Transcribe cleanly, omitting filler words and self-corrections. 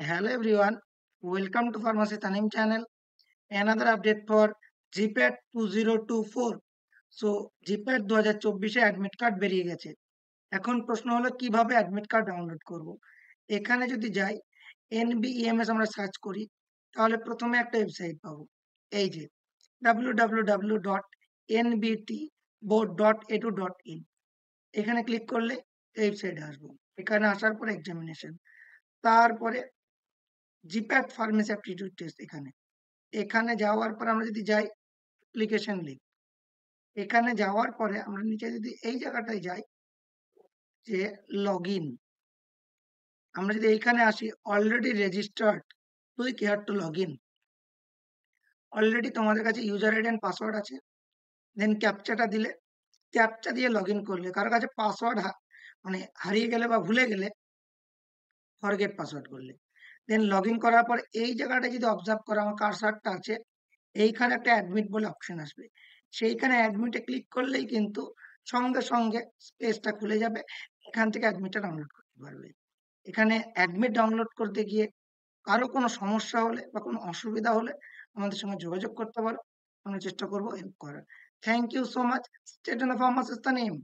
Hello everyone, welcome to Pharmacy Tanim channel. Another update for GPAT 2024. So GPAT 2024 admit card বেরিয়ে গেছে। এখন প্রশ্ন হলো কিভাবে অ্যাডমিট কার্ড ডাউনলোড করব। এখানে যদি যাই NBEMS আমরা সার্চ করি তাহলে প্রথমে একটা ওয়েবসাইট পাবো। এই যে www.nbtboard.edu.in এখানে ক্লিক করলে এই ওয়েবসাইটে আসবো। এখানে আসার পর এক্সামিনেশন, তারপরে জিপ্যাট ফার্মেসি অ্যাপটিটিউড টেস্ট এখানে যাওয়ার পর আমরা যদি যাই অ্যাপ্লিকেশন লিঙ্ক, এখানে যাওয়ার পরে আমরা নিচে যদি এই জায়গাটায় যাই যে লগ ইন, আমরা যদি এইখানে আসি already registered click here two log in. Already তোমাদের কাছে ইউজার আইডি অ্যান্ড পাসওয়ার্ড আছে, দেন ক্যাপচাটা দিলে, ক্যাপচা দিয়ে লগ ইন করলে কারো কাছে পাসওয়ার্ড মানে হারিয়ে গেলে বা ভুলে গেলে ফরগেট পাসওয়ার্ড করলে দেন লগ ইন করার পর এই জায়গাটা যদি অবজার্ভ করো আমার কারসারটা আছে, এইখানে একটা অ্যাডমিট বলে অপশন আসবে, সেইখানে অ্যাডমিটে ক্লিক করলেই কিন্তু সঙ্গে সঙ্গে স্পেসটা খুলে যাবে, এখান থেকে অ্যাডমিটটা ডাউনলোড করতে পারবে। এখানে অ্যাডমিট ডাউনলোড করতে গিয়ে কারো কোনো সমস্যা হলে বা কোনো অসুবিধা হলে আমাদের সঙ্গে যোগাযোগ করতে পারো, আমরা চেষ্টা করবো হেল্প করার। Thank you so much. Stay tuned for Pharmacist Tanim।